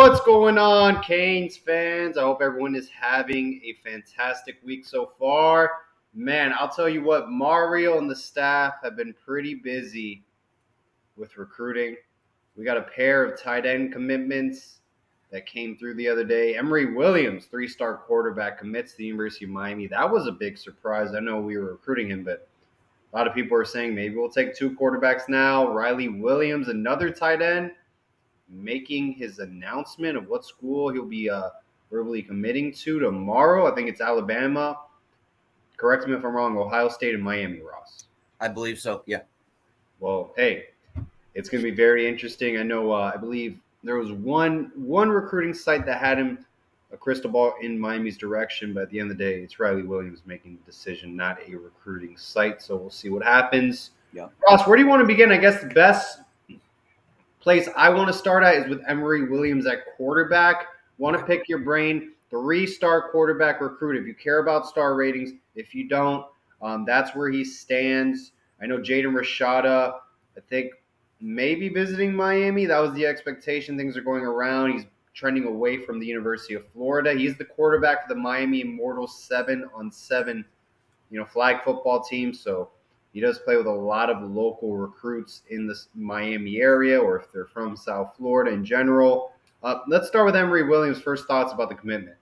What's going on, Canes fans? I hope everyone is having a fantastic week so far. Man, I'll tell you what, Mario and the staff have been pretty busy with recruiting. We got a pair of tight end commitments that came through the other day. Emory Williams, three-star quarterback, commits to the University of Miami. That was a big surprise. I know we were recruiting him, but a lot of people are saying maybe we'll take two quarterbacks now. Riley Williams, another tight end, making his announcement of what school he'll be verbally committing to tomorrow. I think it's Alabama. Correct me if I'm wrong. Ohio State and Miami, Ross. I believe so. Yeah. Well, hey, it's going to be very interesting. I know. I believe there was one recruiting site that had him a crystal ball in Miami's direction, but at the end of the day, it's Riley Williams making the decision, not a recruiting site. So we'll see what happens. Yeah. Ross, where do you want to begin? I guess the best place I want to start at is with Emory Williams at quarterback. Want to pick your brain. Three-star quarterback recruit. If you care about star ratings, if you don't, that's where he stands. I know Jaden Rashada, I think, maybe visiting Miami. That was the expectation. Things are going around. He's trending away from the University of Florida. He's the quarterback for the Miami Immortals 7-on-7, flag football team. So he does play with a lot of local recruits in the Miami area, or if they're from South Florida in general. Let's start with Emory Williams. First thoughts about the commitment.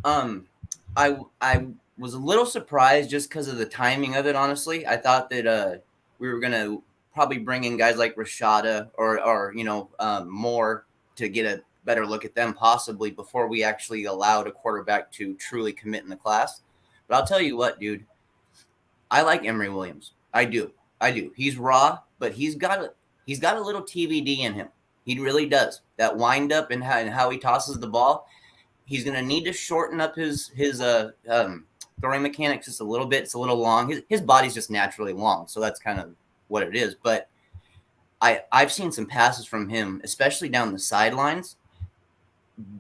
I was a little surprised just because of the timing of it. Honestly, I thought that we were gonna probably bring in guys like Rashada or Moore to get a better look at them possibly before we actually allowed a quarterback to truly commit in the class. But I'll tell you what, dude, I like Emory Williams. I do. He's raw, but he's got a little TVD in him. He really does. That wind up and how he tosses the ball. He's going to need to shorten up his throwing mechanics just a little bit. It's a little long. His body's just naturally long, so that's kind of what it is. But I've seen some passes from him, especially down the sidelines,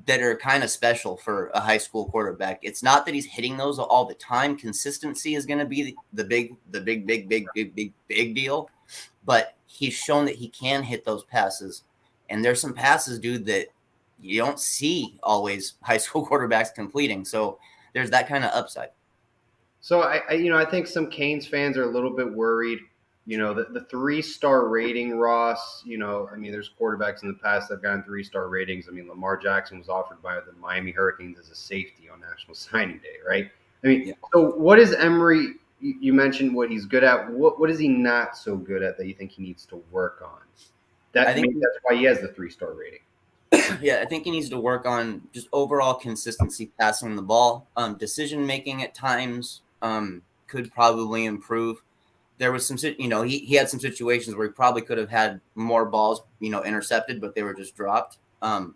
that are kind of special for a high school quarterback. It's not that he's hitting those all the time. Consistency is going to be the big deal. But he's shown that he can hit those passes. And there's some passes, dude, that you don't see always high school quarterbacks completing. So there's that kind of upside. So I think some Canes fans are a little bit worried. The three-star rating, Ross. There's quarterbacks in the past that have gotten three-star ratings. Lamar Jackson was offered by the Miami Hurricanes as a safety on National Signing Day, right? Yeah. So what is Emory? You mentioned what he's good at. What is he not so good at that you think he needs to work on? That's why he has the three-star rating. Yeah, I think he needs to work on just overall consistency passing the ball. Decision making at times could probably improve. There was some, he had some situations where he probably could have had more balls, intercepted, but they were just dropped. That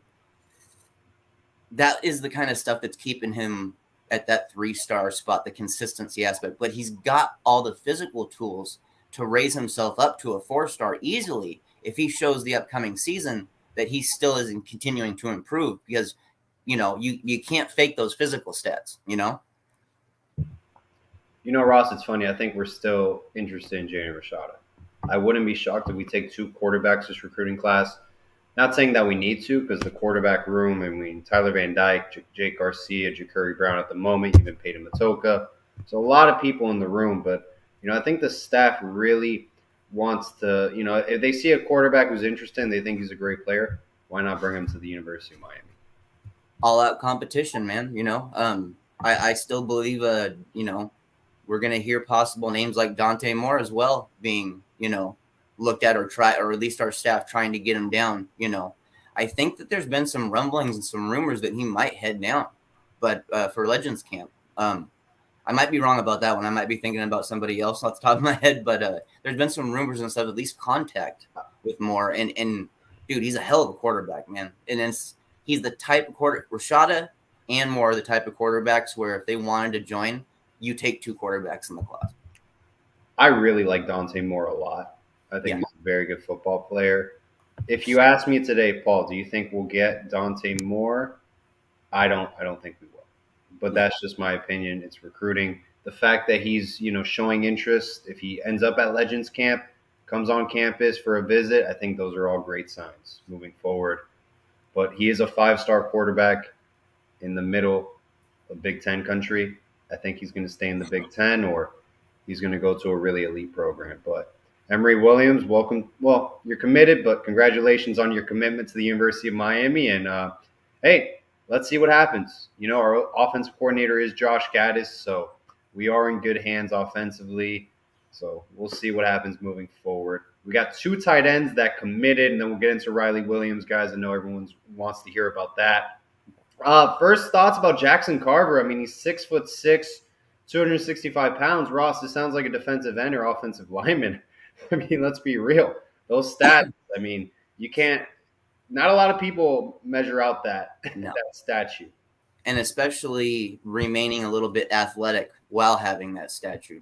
is the kind of stuff that's keeping him at that three-star spot, the consistency aspect. But he's got all the physical tools to raise himself up to a 4-star easily if he shows the upcoming season that he still is continuing to improve, because, you can't fake those physical stats, Ross, it's funny. I think we're still interested in Jaden Rashada. I wouldn't be shocked if we take two quarterbacks this recruiting class. Not saying that we need to, because the quarterback room, Tyler Van Dyke, Jake Garcia, Ja'Curry Brown at the moment, even Peyton Matoka. So a lot of people in the room, but, I think the staff really wants to, if they see a quarterback who's interested and they think he's a great player, why not bring him to the University of Miami? All out competition, man. I still believe, we're going to hear possible names like Dante Moore as well being, looked at or at least our staff trying to get him down. I think that there's been some rumblings and some rumors that he might head down, but for Legends Camp, I might be wrong about that one. I might be thinking about somebody else off the top of my head, but there's been some rumors and stuff, at least contact with Moore. And dude, he's a hell of a quarterback, man. And he's the type of Rashada and Moore are the type of quarterbacks where if they wanted to join, you take two quarterbacks in the class. I really like Dante Moore a lot. I think he's a very good football player. If you ask me today, Paul, do you think we'll get Dante Moore? I don't think we will. But that's just my opinion. It's recruiting. The fact that he's, showing interest, if he ends up at Legends Camp, comes on campus for a visit, I think those are all great signs moving forward. but he is a 5-star quarterback in the middle of Big Ten country. I think he's going to stay in the Big Ten, or he's going to go to a really elite program. But Emory Williams, welcome. Well, you're committed, but congratulations on your commitment to the University of Miami. And hey, let's see what happens. Our offensive coordinator is Josh Gaddis, so we are in good hands offensively. So we'll see what happens moving forward. We got 2 tight ends that committed, and then we'll get into Riley Williams, guys. I know everyone wants to hear about that. First thoughts about Jackson Carver. I mean, he's 6'6", 265 pounds. Ross, this sounds like a defensive end or offensive lineman. I mean, let's be real. Those stats, I mean, you can't – not a lot of people measure out that statue. And especially remaining a little bit athletic while having that statue.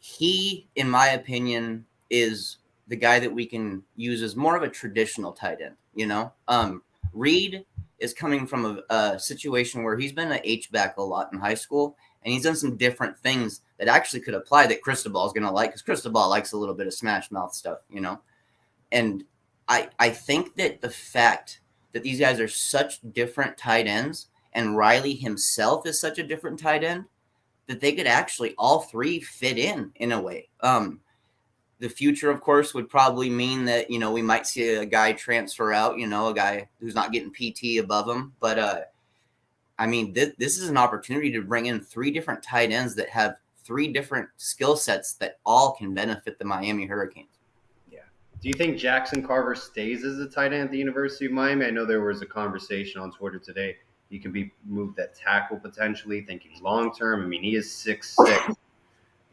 He, in my opinion, is the guy that we can use as more of a traditional tight end, Reed is coming from a situation where he's been an H-back a lot in high school, and he's done some different things that actually could apply that Cristobal is going to like, because Cristobal likes a little bit of smash mouth stuff, And I think that the fact that these guys are such different tight ends, and Riley himself is such a different tight end, that they could actually all 3 fit in a way. The future, of course, would probably mean that, we might see a guy transfer out, a guy who's not getting PT above him. But, I mean, this is an opportunity to bring in 3 different tight ends that have 3 different skill sets that all can benefit the Miami Hurricanes. Yeah. Do you think Jackson Carver stays as a tight end at the University of Miami? I know there was a conversation on Twitter today. He can be moved at tackle potentially, thinking long term. I mean, he is 6'6".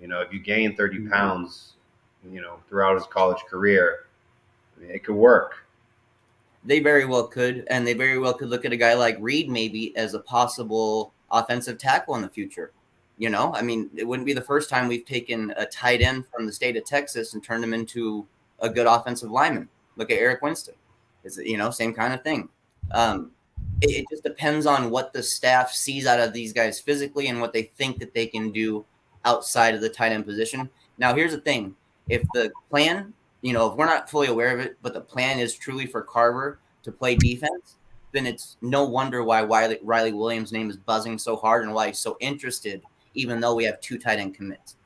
If you gain 30 pounds, throughout his college career, I mean, it could work. They very well could, and they very well could look at a guy like Reed maybe as a possible offensive tackle in the future. I mean, it wouldn't be the first time we've taken a tight end from the state of Texas and turned him into a good offensive lineman. Look at Eric Winston. It's, same kind of thing. It just depends on what the staff sees out of these guys physically and what they think that they can do outside of the tight end position. Now, here's the thing. If the plan, if we're not fully aware of it, but the plan is truly for Carver to play defense, then it's no wonder why Riley Williams' name is buzzing so hard and why he's so interested, even though we have 2 tight end commits.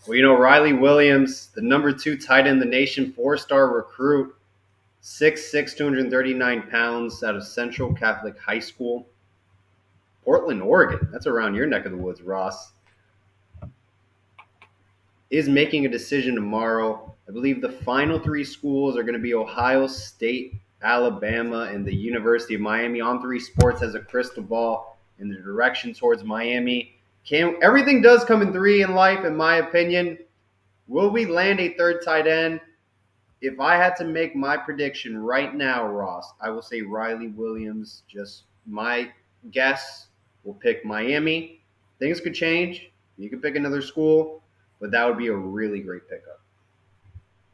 Well, Riley Williams, the number 2 tight end in the nation, 4-star recruit, 6'6", 239 pounds, out of Central Catholic High School, Portland, Oregon. That's around your neck of the woods, Ross. Is making a decision tomorrow. I believe the final 3 schools are going to be Ohio State, Alabama, and the University of Miami. On3 Sports has a crystal ball in the direction towards Miami. Everything does come in 3 in life, in my opinion. Will we land a 3rd tight end? If I had to make my prediction right now, Ross, I will say Riley Williams. Just my guess will pick Miami. Things could change. You could pick another school, but that would be a really great pickup.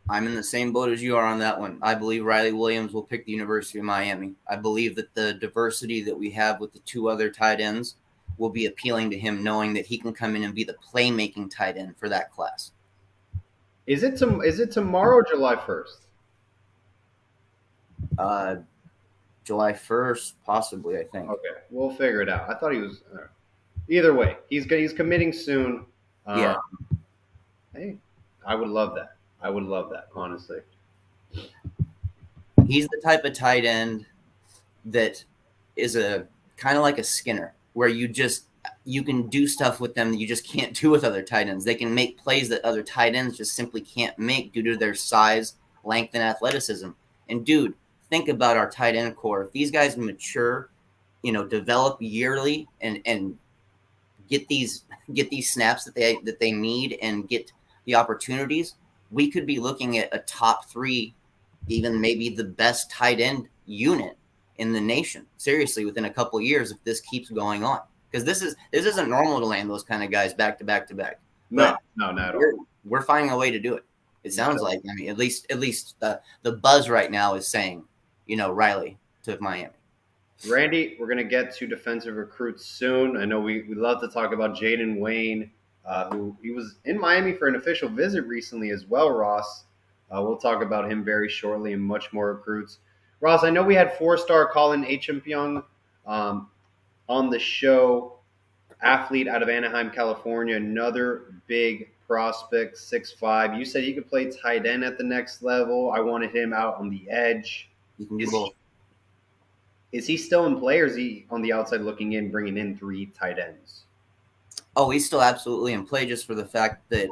I'm in the same boat as you are on that one. I believe Riley Williams will pick the University of Miami. I believe that the diversity that we have with the 2 other tight ends will be appealing to him, knowing that he can come in and be the playmaking tight end for that class. Is it tomorrow or July 1st? July 1st, possibly, I think. Okay, we'll figure it out. I thought he was either way. He's committing soon. Yeah. Hey, I would love that. Honestly. He's the type of tight end that is a kind of like a Skinner, where you can do stuff with them that you just can't do with other tight ends. They can make plays that other tight ends just simply can't make due to their size, length, and athleticism. And dude, think about our tight end core. If these guys mature, develop yearly and get these snaps that they need and get the opportunities, we could be looking at a top 3, even maybe the best tight end unit in the nation. Seriously, within a couple of years, if this keeps going on. Because this isn't normal to land those kind of guys back to back to back. No, not at all. We're finding a way to do it. It sounds like. I mean, at least the buzz right now is saying, Riley to Miami. Randy, we're gonna get to defensive recruits soon. I know we love to talk about Jaden Wayne, who he was in Miami for an official visit recently as well. Ross, we'll talk about him very shortly and much more recruits. Ross, I know we had four-star Colin Acheampong um, on the show, athlete out of Anaheim, California, another big prospect, 6'5". You said he could play tight end at the next level. I wanted him out on the edge. You can do Is both. is he still in play, or is he on the outside looking in, bringing in three tight ends? Oh, he's still absolutely in play just for the fact that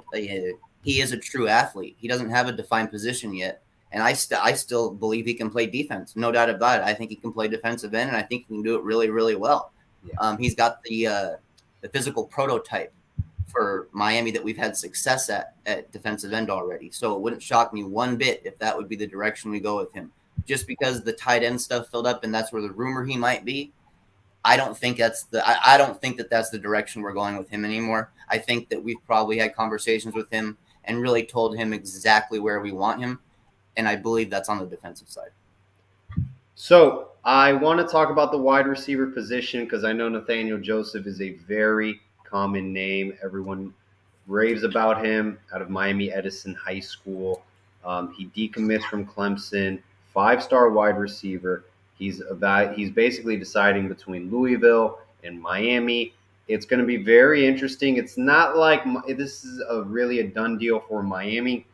he is a true athlete. He doesn't have a defined position yet. And I still believe he can play defense. No doubt about it. I think he can play defensive end, and I think he can do it really, really well. Yeah. He's got the physical prototype for Miami that we've had success at defensive end already. So it wouldn't shock me one bit if that would be the direction we go with him. Just because the tight end stuff filled up and that's where the rumor he might be, I don't think that's the direction we're going with him anymore. I think that we've probably had conversations with him and really told him exactly where we want him, and I believe that's on the defensive side. So I want to talk about the wide receiver position because I know Nathaniel Joseph is a very common name. Everyone raves about him out of Miami Edison High School. He decommits from Clemson, five-star wide receiver. He's basically deciding between Louisville and Miami. It's going to be very interesting. It's not like this is really a done deal for Miami.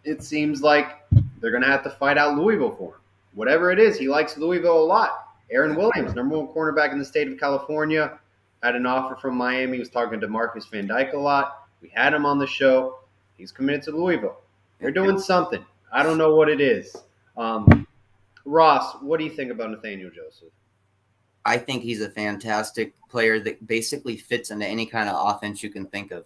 It seems like they're going to have to fight out Louisville for him. Whatever it is, he likes Louisville a lot. Aaron Williams, number one cornerback in the state of California, had an offer from Miami. He was talking to Marcus Van Dyke a lot. We had him on the show. He's committed to Louisville. They're doing something. I don't know what it is. Ross, what do you think about Nathaniel Joseph? I think he's a fantastic player that basically fits into any kind of offense you can think of.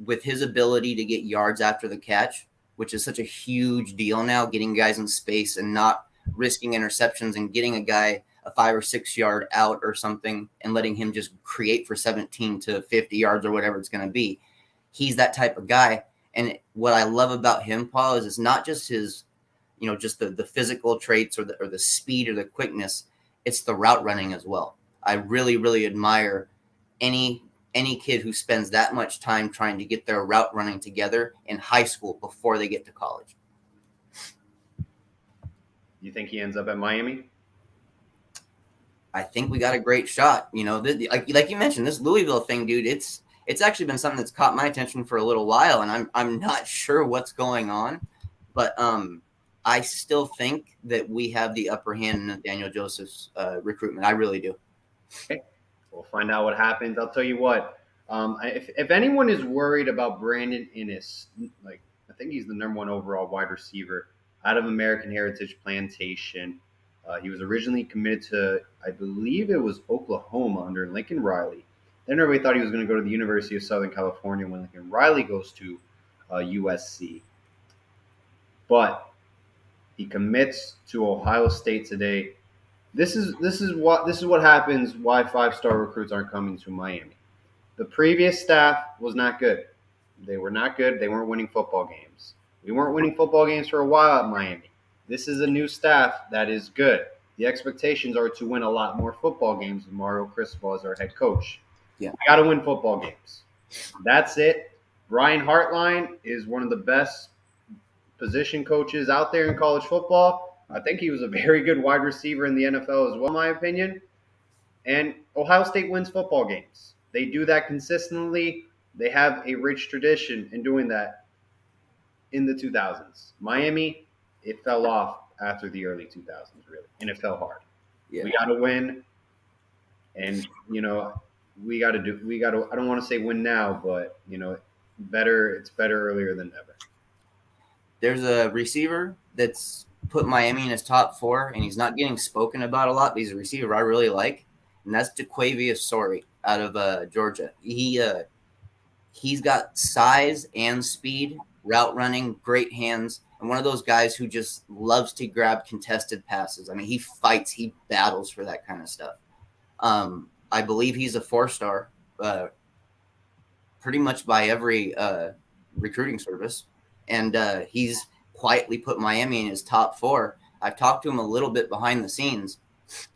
With his ability to get yards after the catch, which is such a huge deal now, getting guys in space and not risking interceptions and getting a guy a 5 or 6 yard out or something and letting him just create for 17 to 50 yards or whatever it's going to be. He's that type of guy. And what I love about him, Paul, is it's not just his, just the physical traits or the speed or the quickness. It's the route running as well. I really, really admire any kid who spends that much time trying to get their route running together in high school before they get to college. You think he ends up at Miami? I think we got a great shot. Like you mentioned, this Louisville thing, dude, it's actually been something that's caught my attention for a little while, and I'm not sure what's going on, but I still think that we have the upper hand in Nathaniel Joseph's recruitment. I really do. Okay. We'll find out what happens. I'll tell you what. If anyone is worried about Brandon Inniss, I think he's the number one overall wide receiver out of American Heritage Plantation. He was originally committed to, I believe it was Oklahoma under Lincoln Riley. Then everybody thought he was going to go to the University of Southern California when Lincoln Riley goes to USC. But he commits to Ohio State today. This is what happens why five-star recruits aren't coming to Miami. The previous staff was not good. They were not good. They weren't winning football games. We weren't winning football games for a while at Miami. This is a new staff that is good. The expectations are to win a lot more football games with Mario Cristobal as our head coach. Yeah. We got to win football games. That's it. Brian Hartline is one of the best position coaches out there in college football. I think he was a very good wide receiver in the NFL as well, in my opinion. And Ohio State wins football games. They do that consistently. They have a rich tradition in doing that in the 2000s. Miami, it fell off after the early 2000s, really, and it fell hard. Yeah. We got to win, and we got to. I don't want to say win now, but better. It's better earlier than never. There's a receiver that's put Miami in his top 4, and he's not getting spoken about a lot, but he's a receiver I really like, and that's DeQuavius Sorey out of Georgia. He's got size and speed, route running, great hands, and one of those guys who just loves to grab contested passes. I mean, he fights, he battles for that kind of stuff. I believe he's a 4-star, pretty much by every recruiting service. And he's quietly put Miami in his top 4. I've talked to him a little bit behind the scenes.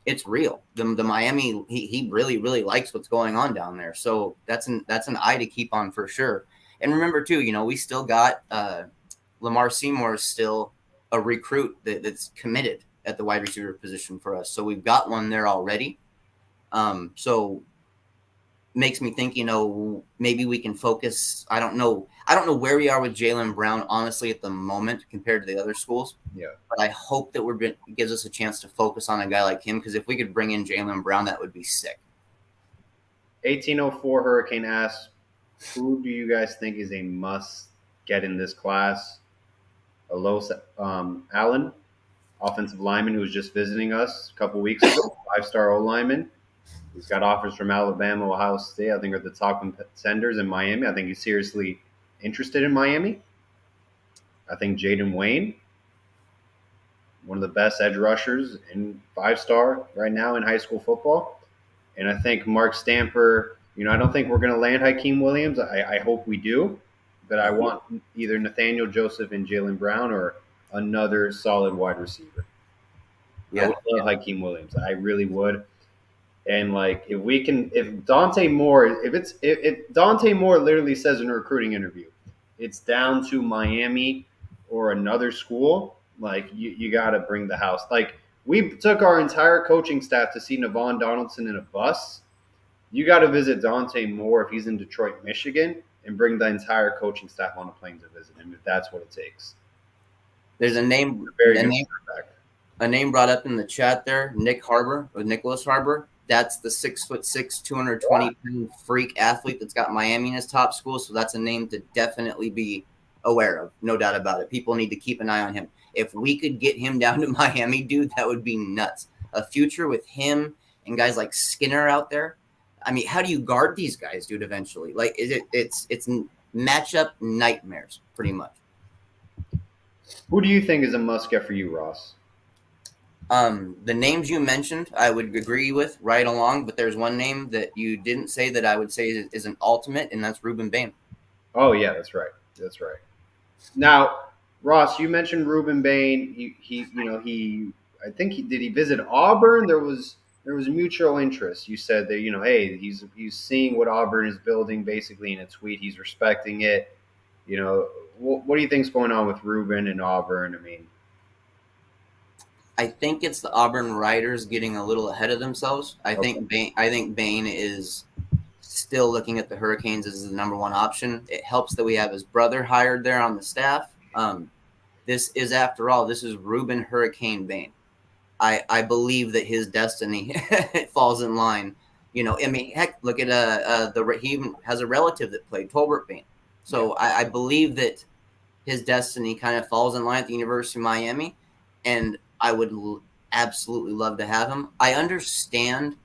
It's real. The Miami, he really, really likes what's going on down there. So that's an eye to keep on for sure. And remember too, we still got Lamar Seymour is still a recruit that's committed. at the wide receiver position for us. So we've got one there already. So makes me think, maybe we can focus. I don't know where we are with Jaylen Brown, honestly, at the moment compared to the other schools. Yeah. But I hope that it gives us a chance to focus on a guy like him, because if we could bring in Jaylen Brown, that would be sick. 1804 Hurricane asks, who do you guys think is a must get in this class? Alos Allen, offensive lineman who was just visiting us a couple weeks ago, 5-star O-lineman. He's got offers from Alabama, Ohio State. I think are the top contenders in Miami. I think he's seriously interested in Miami. I think Jaden Wayne, one of the best edge rushers in 5-star right now in high school football. And I think Mark Stamper, I don't think we're going to land Hakeem Williams. I hope we do. But I want either Nathaniel Joseph and Jaylen Brown or another solid wide receiver. Yeah. I would love Hakeem Williams. I really would. And if Dante Moore, if Dante Moore literally says in a recruiting interview, it's down to Miami or another school, you got to bring the house. We took our entire coaching staff to see Navon Donaldson in a bus. You got to visit Dante Moore if he's in Detroit, Michigan, and bring the entire coaching staff on a plane to visit him if that's what it takes. There's a name brought up in the chat there, Nicholas Harbor. That's the 6'6", 220-pound freak athlete that's got Miami in his top school. So that's a name to definitely be aware of. No doubt about it. People need to keep an eye on him. If we could get him down to Miami, dude, that would be nuts. A future with him and guys like Skinner out there. I mean, how do you guard these guys, dude, eventually? It's matchup nightmares, pretty much. Who do you think is a must-get for you, Ross? The names you mentioned, I would agree with right along, but there's one name that you didn't say that I would say is an ultimate, and that's Rueben Bain. Oh, yeah, that's right. That's right. Now, Ross, you mentioned Rueben Bain. I think did he visit Auburn? There was mutual interest. You said that, hey, he's seeing what Auburn is building basically in a tweet. He's respecting it. What do you think's going on with Rueben and Auburn? I mean, I think it's the Auburn writers getting a little ahead of themselves. I think Bain is still looking at the Hurricanes as the number one option. It helps that we have his brother hired there on the staff. This is Rueben Hurricane Bain. I believe that his destiny falls in line. I mean, heck, look at he even has a relative that played Tolbert Bain. So yeah. I believe that his destiny kind of falls in line at the University of Miami, and I would absolutely love to have him. I understand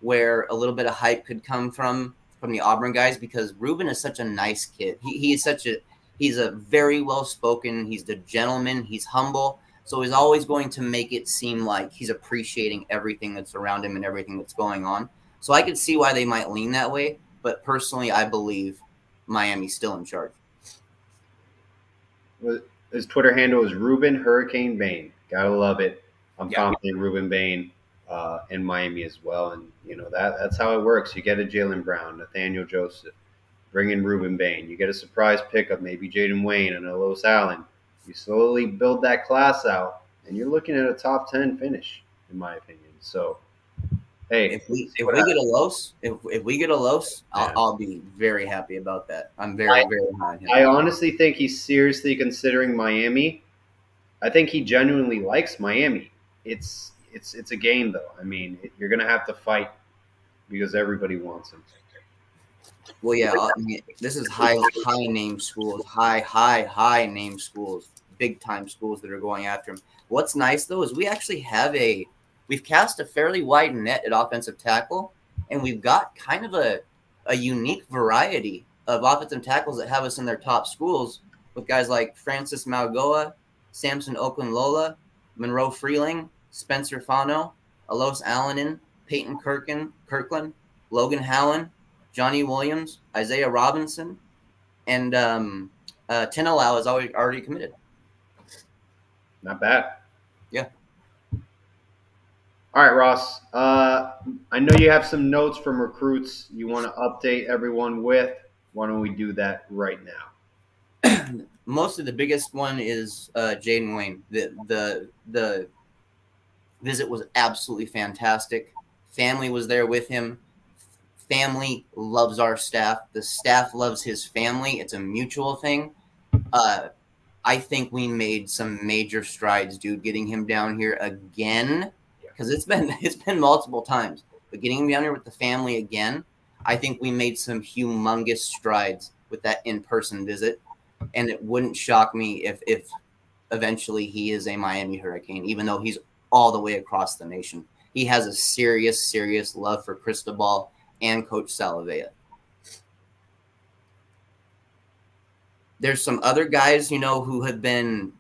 where a little bit of hype could come from the Auburn guys, because Rueben is such a nice kid. He's a very well-spoken, he's the gentleman, he's humble. So he's always going to make it seem like he's appreciating everything that's around him and everything that's going on. So I could see why they might lean that way. But personally, I believe Miami's still in charge. His Twitter handle is Rueben Hurricane Bain. Gotta love it. I'm confident Rueben Bain in Miami as well. And, that's how it works. You get a Jaylen Brown, Nathaniel Joseph, bring in Rueben Bain. You get a surprise pickup, maybe Jaden Wayne and Alos Allen. You slowly build that class out, and you're looking at a top 10 finish, in my opinion. So, hey, if we get a Los, I'll be very happy about that. I'm very very high on him. I honestly think he's seriously considering Miami. I think he genuinely likes Miami. It's a game, though. I mean, you're gonna have to fight because everybody wants him. Well, yeah, this is high name schools, high name schools, big time schools that are going after him. What's nice though is we've cast a fairly wide net at offensive tackle, and we've got kind of a unique variety of offensive tackles that have us in their top schools, with guys like Francis Mauigoa, Samson Okunlola, Monroe Freeling, Spencer Fano, Alos Allen, Peyton Kirkland, Logan Hallen, Johnny Williams, Isaiah Robinson, and Tinalau is already committed. Not bad. Yeah. All right, Ross. I know you have some notes from recruits you want to update everyone with. Why don't we do that right now? Most of the biggest one is Jaden Wayne. The Visit was absolutely fantastic. Family was there with him. Family loves our staff. The staff loves his family. It's a mutual thing. Uh, I think we made some major strides, dude, getting him down here again, because it's been multiple times. But getting him down here with the family again, I think we made some humongous strides with that in-person visit. And it wouldn't shock me if eventually he is a Miami Hurricane, even though he's all the way across the nation. He has a serious love for Cristobal and Coach Salavea. There's some other guys, who have been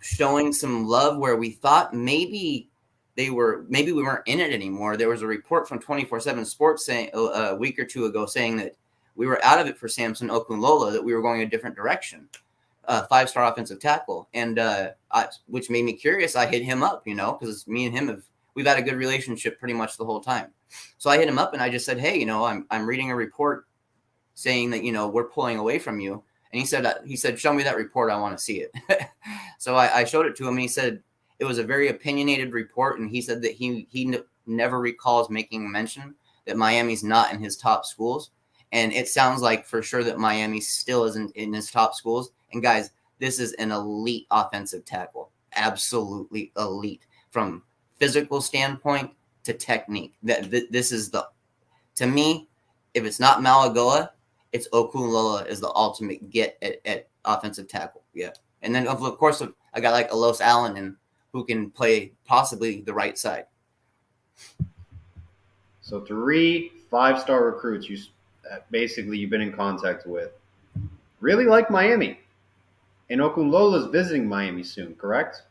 showing some love where we thought maybe we weren't in it anymore. There was a report from 24/7 Sports saying a week or two ago saying that we were out of it for Samson Okunlola, that we were going a different direction. 5-star offensive tackle, and which made me curious. I hit him up, because me and him we've had a good relationship pretty much the whole time. So I hit him up and I just said, hey, I'm reading a report saying that we're pulling away from you. And he said, show me that report. I want to see it. So I showed it to him, and he said it was a very opinionated report. And he said that he never recalls making a mention that Miami's not in his top schools. And it sounds like for sure that Miami still isn't in his top schools. And guys, this is an elite offensive tackle. Absolutely elite from physical standpoint to technique. This is to me, if it's not Malagoa, it's Okunlola is the ultimate get at offensive tackle. Yeah. And then, of course, a guy like Alos Allen who can play possibly the right side. So 3 5-star recruits you've been in contact with really like Miami. And Okunlola's visiting Miami soon, correct?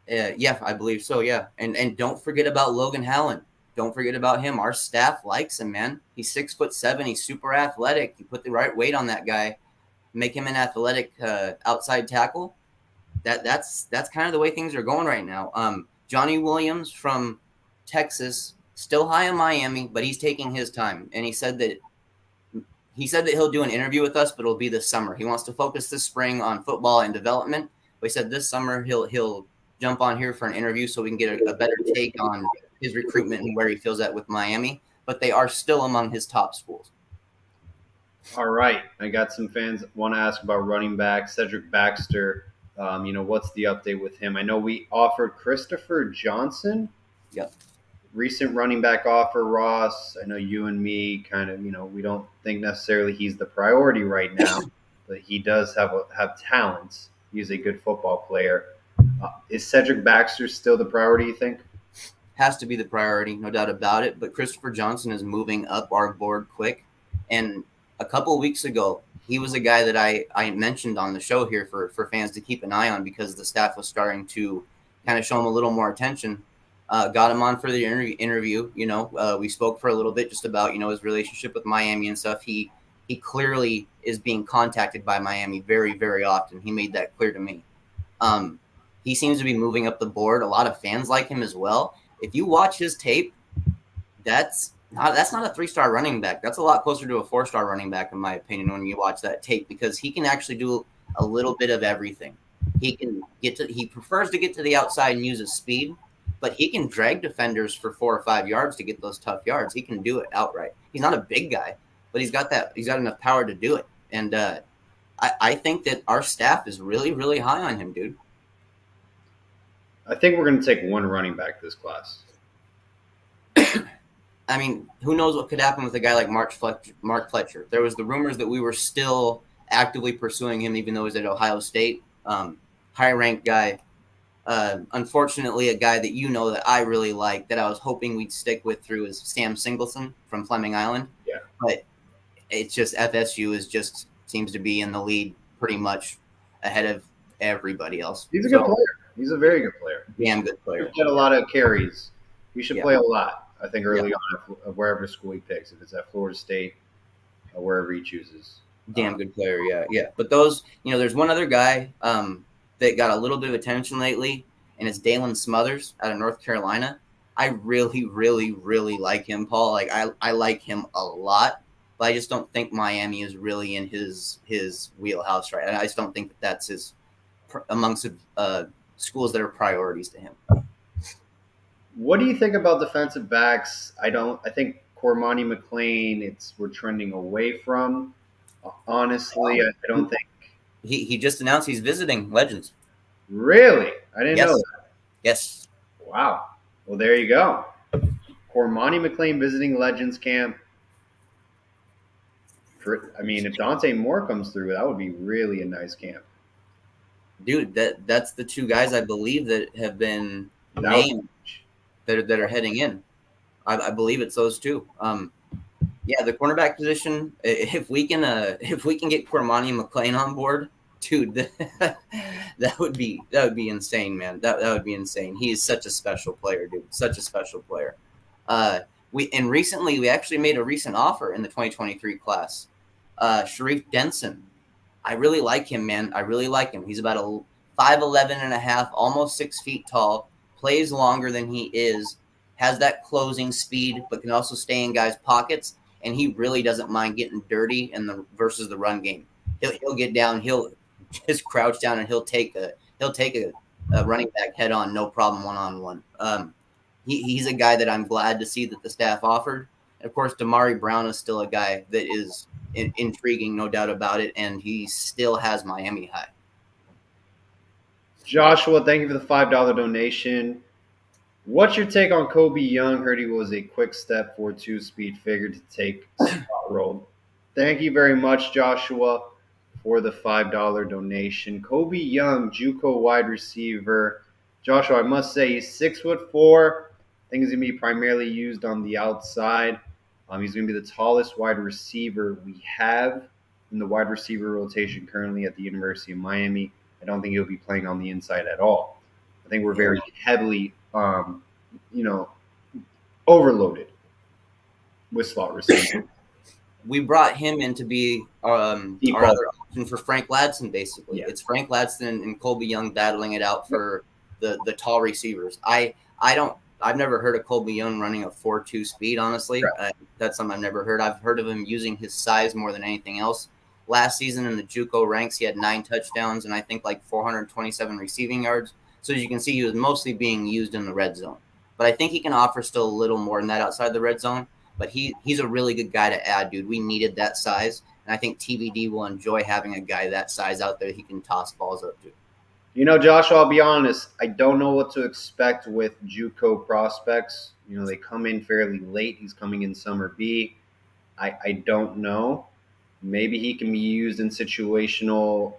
Yeah, I believe so, yeah. And don't forget about Logan Hallen. Don't forget about him. Our staff likes him, man. He's 6'7". He's super athletic. You put the right weight on that guy, make him an athletic outside tackle. That's kind of the way things are going right now. Johnny Williams from Texas, still high in Miami, but he's taking his time. And he said that he'll do an interview with us, but it'll be this summer. He wants to focus this spring on football and development. But he said this summer he'll jump on here for an interview so we can get a better take on his recruitment and where he feels at with Miami. But they are still among his top schools. All right. I got some fans want to ask about running back Cedric Baxter. What's the update with him? I know we offered Christopher Johnson. Yep. Recent running back offer, Ross. I know you and me kind of, we don't think necessarily he's the priority right now, but he does have talents. He's a good football player. Is Cedric Baxter still the priority, you think? Has to be the priority, no doubt about it. But Christopher Johnson is moving up our board quick. And a couple of weeks ago, he was a guy that I mentioned on the show here for fans to keep an eye on because the staff was starting to kind of show him a little more attention. Got him on for the interview. We spoke for a little bit just about, his relationship with Miami and stuff. He clearly is being contacted by Miami very, very often. He made that clear to me. He seems to be moving up the board. A lot of fans like him as well. If you watch his tape, that's not a 3-star running back. That's a lot closer to a 4-star running back, in my opinion, when you watch that tape, because he can actually do a little bit of everything. He prefers to get to the outside and use his speed, but he can drag defenders for 4 or 5 yards to get those tough yards. He can do it outright. He's not a big guy, but he's got enough power to do it. And I think that our staff is really, really high on him, dude. I think we're going to take one running back this class. I mean, who knows what could happen with a guy like Mark Fletcher. There was the rumors that we were still actively pursuing him, even though he's at Ohio State. High-ranked guy. Unfortunately, a guy that that I really like, that I was hoping we'd stick with through is Sam Singleton from Fleming Island. Yeah. But it's just FSU seems to be in the lead pretty much ahead of everybody else. He's a good player. He's a very good player. Damn good player. He get a lot of carries. He should play a lot, I think, early on, wherever school he picks, if it's at Florida State or wherever he chooses. Damn good player, yeah. But those, there's one other guy that got a little bit of attention lately, and it's Dalen Smothers out of North Carolina. I really, really, really like him, Paul. Like I like him a lot, but I just don't think Miami is really in his wheelhouse, right? I just don't think that's his amongst schools that are priorities to him. What do you think about defensive backs? I think Cormani McLean. We're trending away from. Honestly, I don't think. He just announced he's visiting Legends. Really, I didn't know Yes, that. yes. Wow. Well, there you go. Cormani McLean visiting Legends camp. I mean, if Dante Moore comes through, that would be really a nice camp. Dude, that's the two guys I believe that have been That would, named that are heading in. I believe it's those two. Yeah, the cornerback position. If we can get Cormani McLean on board, dude, that would be insane, man. That would be insane. He is such a special player, dude. Such a special player. Recently we actually made a recent offer in the 2023 class. Sharif Denson. I really like him, man. I really like him. He's about a 5'11" and a half, almost 6 feet tall. Plays longer than he is. Has that closing speed, but can also stay in guys' pockets. And he really doesn't mind getting dirty in the versus the run game. He'll get down. He'll just crouch down and he'll take a running back head on, no problem, 1-on-1. He's a guy that I'm glad to see that the staff offered. And of course, Damari Brown is still a guy that is intriguing, no doubt about it, and he still has Miami high. Joshua, thank you for the $5 donation. What's your take on Kobe Young? Heard he was a quick step 4.2 speed figure to take spot role. Thank you very much, Joshua, for the $5 donation. Kobe Young, JUCO wide receiver. Joshua, I must say he's 6'4". I think he's going to be primarily used on the outside. He's going to be the tallest wide receiver we have in the wide receiver rotation currently at the University of Miami. I don't think he'll be playing on the inside at all. I think we're very heavily, overloaded with slot receivers. We brought him in to be our other option for Frank Ladson, basically. Yeah. It's Frank Ladson and Colby Young battling it out for the tall receivers. I've never heard of Colby Young running a 4.2 speed, honestly. Right. That's something I've never heard. I've heard of him using his size more than anything else. Last season in the JUCO ranks, he had 9 touchdowns and I think like 427 receiving yards. So as you can see, he was mostly being used in the red zone. But I think he can offer still a little more than that outside the red zone. But he's a really good guy to add, dude. We needed that size. And I think TBD will enjoy having a guy that size out there he can toss balls up to. You know, Josh, I'll be honest. I don't know what to expect with JUCO prospects. You know, they come in fairly late. He's coming in summer B. I don't know. Maybe he can be used in situational,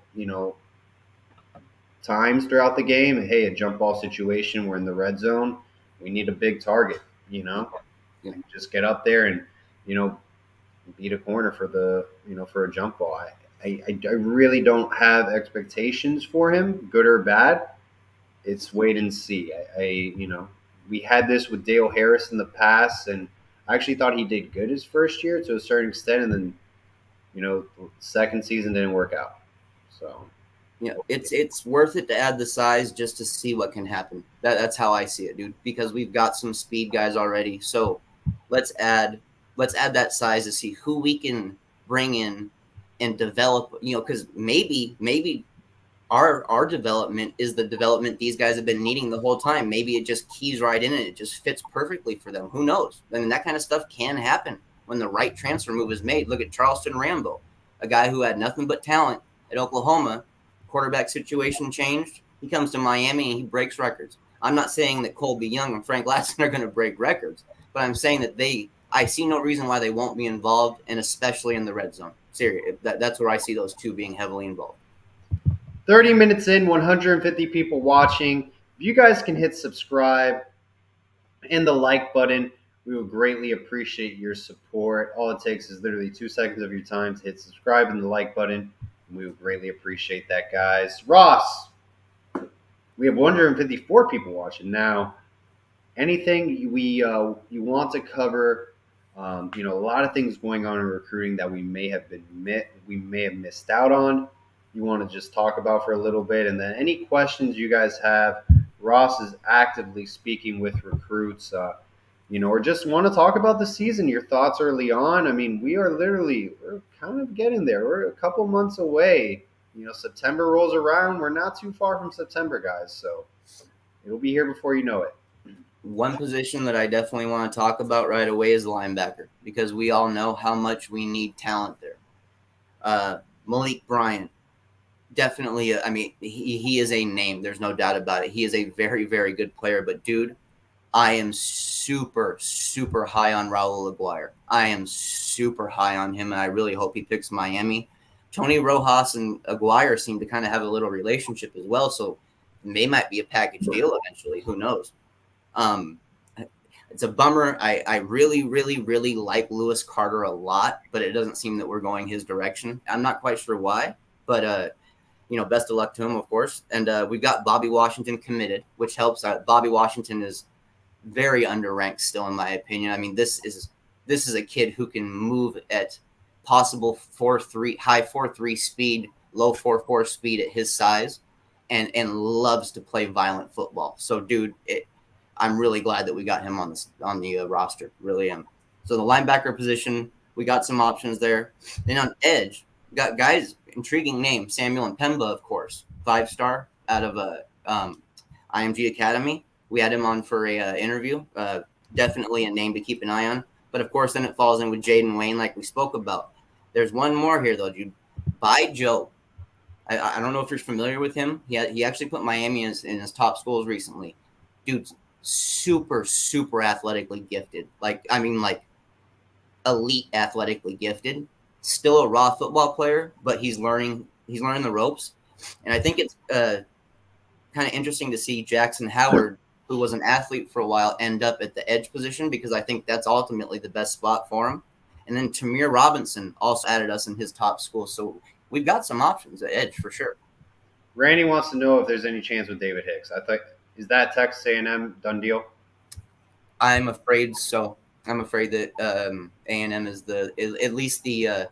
times throughout the game. Hey, a jump ball situation. We're in the red zone. We need a big target, Just get up there and, beat a corner for for a jump ball. I really don't have expectations for him, good or bad. It's wait and see. We had this with Dale Harris in the past, and I actually thought he did good his first year to a certain extent, and then, second season didn't work out. So, it's worth it to add the size just to see what can happen. That's how I see it, dude. Because we've got some speed guys already, so let's add that size to see who we can bring in and develop, because maybe our development is the development these guys have been needing the whole time. Maybe it just keys right in and it just fits perfectly for them. Who knows? I mean, that kind of stuff can happen when the right transfer move is made. Look at Charleston Rambo, a guy who had nothing but talent at Oklahoma. Quarterback situation changed. He comes to Miami and he breaks records. I'm not saying that Colby Young and Frank Ladson are going to break records, but I'm saying that I see no reason why they won't be involved, and especially in the red zone. Seriously, that's where I see those two being heavily involved. 30 minutes in, 150 people watching. If you guys can hit subscribe and the like button, we would greatly appreciate your support. All it takes is literally 2 seconds of your time to hit subscribe and the like button. And we would greatly appreciate that, guys. Ross, we have 154 people watching now. Anything you want to cover? A lot of things going on in recruiting that we may have missed out on. You want to just talk about for a little bit, and then any questions you guys have. Ross is actively speaking with recruits, or just want to talk about the season. Your thoughts early on. I mean, we're kind of getting there. We're a couple months away. September rolls around. We're not too far from September, guys. So it'll be here before you know it. One position that I definitely want to talk about right away is linebacker, because we all know how much we need talent there. Malik Bryant, definitely. I mean, he is a name. There's no doubt about it. He is a very, very good player. But dude, I am super, super high on Raul Aguirre. I am super high on him, and I really hope he picks Miami. Tony Rojas and Aguirre seem to kind of have a little relationship as well, so they might be a package deal eventually. Who knows? Um, it's a bummer. I really, really, really like Lewis Carter a lot, but it doesn't seem that we're going his direction. I'm not quite sure why, but best of luck to him, of course. And we've got Bobby Washington committed, which helps. Bobby Washington is very underranked still, in my opinion. I mean, this is a kid who can move at possible 4.3, high 4.3 speed, low 4.4 speed at his size, and loves to play violent football. So, dude, I'm really glad that we got him on the roster. Really am. So the linebacker position, we got some options there. Then on edge, we got guys, intriguing name, Samuel Mpemba, of course, 5-star out of IMG Academy. We had him on for a interview. Definitely a name to keep an eye on. But of course, then it falls in with Jaden Wayne, like we spoke about. There's one more here though, dude. By Joe. I don't know if you're familiar with him. He actually put Miami in his top schools recently. Dude's super, super athletically gifted. Like elite athletically gifted. Still a raw football player, but he's learning the ropes. And I think it's kind of interesting to see Jackson Howard, who was an athlete for a while, end up at the edge position, because I think that's ultimately the best spot for him. And then Tamir Robinson also added us in his top school. So we've got some options at edge for sure. Randy wants to know if there's any chance with David Hicks. I think, is that Texas A&M done deal? I'm afraid so. I'm afraid that A&M is at least the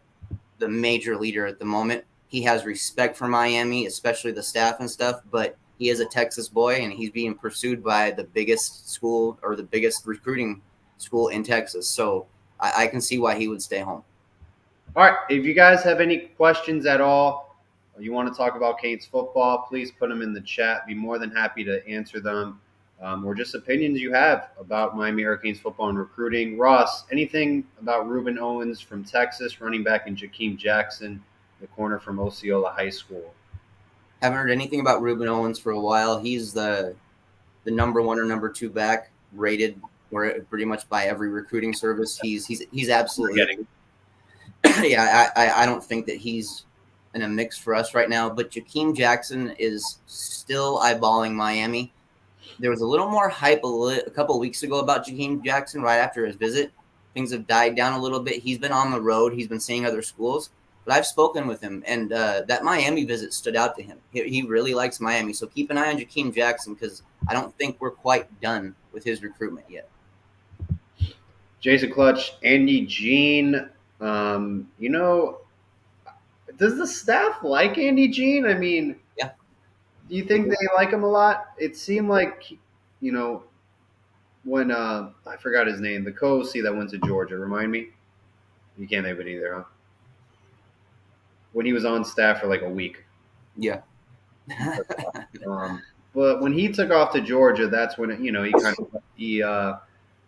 major leader at the moment. He has respect for Miami, especially the staff and stuff, but he is a Texas boy, and he's being pursued by the biggest school, or the biggest recruiting school in Texas. So I can see why he would stay home. All right. If you guys have any questions at all, or you want to talk about Canes football, please put them in the chat. Be more than happy to answer them. Or just opinions you have about Miami Hurricanes football and recruiting. Ross, anything about Ruben Owens from Texas, running back, and Jakeem Jackson, the corner from Osceola High School? Haven't heard anything about Ruben Owens for a while. He's the number 1 or number 2 back rated pretty much by every recruiting service. He's absolutely yeah. I don't think that he's in a mix for us right now. But Jakeem Jackson is still eyeballing Miami. There was a little more hype a couple of weeks ago about Jakeem Jackson right after his visit. Things have died down a little bit. He's been on the road. He's been seeing other schools. But I've spoken with him, and that Miami visit stood out to him. He really likes Miami. So keep an eye on Jakeem Jackson, because I don't think we're quite done with his recruitment yet. Jason Clutch, Andy Jean. Does the staff like Andy Jean? I mean, yeah. Do you think they like him a lot? It seemed like, when I forgot his name, the co-OC that went to Georgia. Remind me. You can't think of it either, huh? When he was on staff for like a week. Yeah. But when he took off to Georgia, that's when he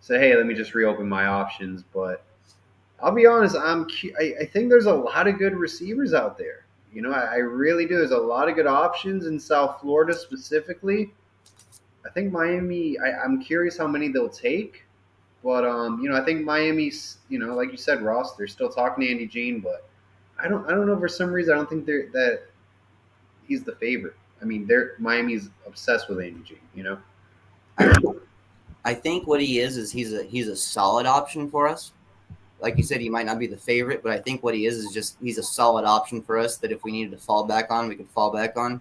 said, "Hey, let me just reopen my options." But I'll be honest, I think there's a lot of good receivers out there. I really do. There's a lot of good options in South Florida specifically. I think Miami. I'm curious how many they'll take, but I think Miami's. Like you said, Ross, they're still talking to Andy Jean, but I don't know, for some reason I don't think that he's the favorite. I mean, Miami's obsessed with Andy Jean. I think what he is he's a solid option for us. Like you said, he might not be the favorite, but I think what he is just he's a solid option for us that if we needed to fall back on, we could fall back on.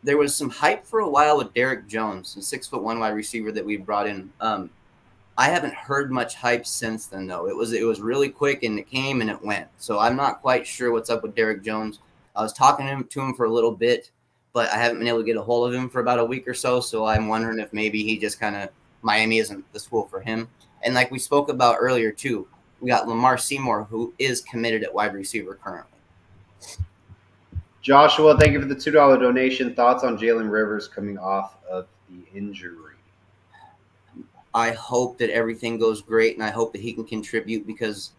There was some hype for a while with Derek Jones, the 6'1" wide receiver that we brought in. I haven't heard much hype since then, though. It was really quick, and it came and it went. So I'm not quite sure what's up with Derek Jones. I was talking to him for a little bit, but I haven't been able to get a hold of him for about a week or so. So I'm wondering if maybe he just Miami isn't the school for him. And like we spoke about earlier too, we got Lamar Seymour, who is committed at wide receiver currently. Joshua, thank you for the $2 donation. Thoughts on Jalen Rivers coming off of the injury? I hope that everything goes great, and I hope that he can contribute because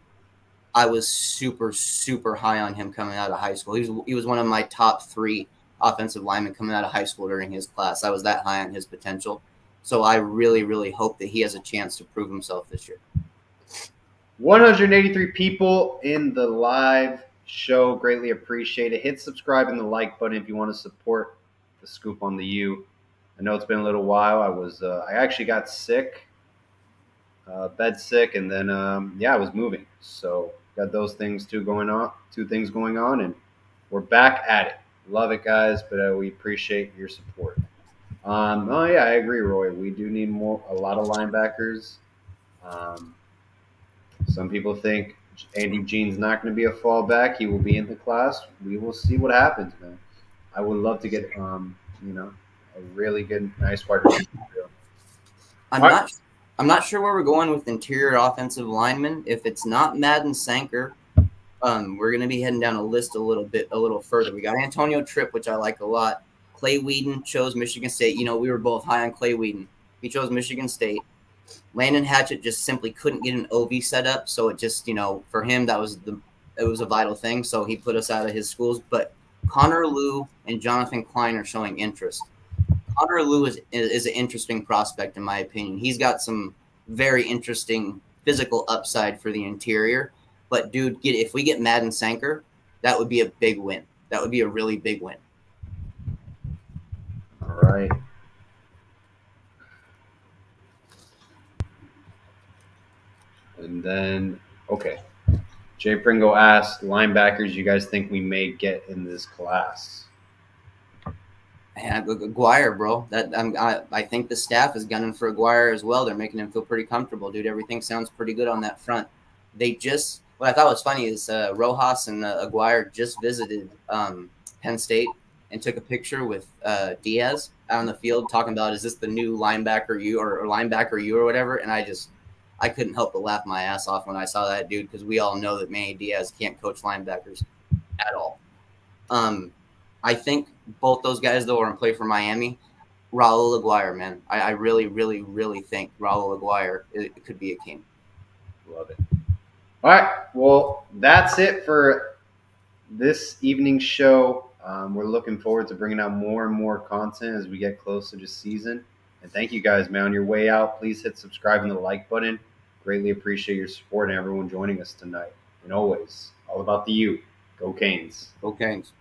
I was super, super high on him coming out of high school. He was one of my top 3 offensive linemen coming out of high school during his class. I was that high on his potential. So I really, really hope that he has a chance to prove himself this year. 183 people in the live show. Greatly appreciate it. Hit subscribe and the like button if you want to support the Scoop on the U. I know it's been a little while. I actually got sick, bed sick, and then I was moving. So got those things going on, 2 things going on, and we're back at it. Love it, guys, but we appreciate your support. Oh yeah, I agree, Roy. We do need a lot of linebackers. Um, some people think Andy Jean's not going to be a fallback. He will be in the class. We will see what happens, man. I would love to get, a really good, nice wide receiver. I'm All right. not I'm not sure where we're going with interior offensive linemen. If it's not Madden Sanker, we're going to be heading down a list a little further. We got Antonio Tripp, which I like a lot. Clay Whedon chose Michigan State. You know, we were both high on Clay Whedon. He chose Michigan State. Landon Hatchett just simply couldn't get an OV set up, so it just, for him it was a vital thing. So he put us out of his schools. But Connor Liu and Jonathan Klein are showing interest. Connor Liu is an interesting prospect in my opinion. He's got some very interesting physical upside for the interior. But dude, if we get Madden Sanker, that would be a big win. That would be a really big win. All right. And then, okay. Jay Pringle asked, linebackers you guys think we may get in this class? Man, Aguirre, bro. I think the staff is gunning for Aguirre as well. They're making him feel pretty comfortable, dude. Everything sounds pretty good on that front. What I thought was funny is Rojas and Aguirre just visited Penn State and took a picture with Diaz out on the field, talking about, is this the new linebacker you or linebacker you or whatever? And I couldn't help but laugh my ass off when I saw that, dude, because we all know that Manny Diaz can't coach linebackers at all. I think both those guys, though, are in play for Miami. Raul Aguirre, man. I really, really, really think Raul Aguirre it could be a king. Love it. All right. Well, that's it for this evening's show. We're looking forward to bringing out more and more content as we get closer to season. And thank you guys, man. On your way out, please hit subscribe and the like button. Greatly appreciate your support and everyone joining us tonight. And always, all about the U. Go Canes. Go Canes.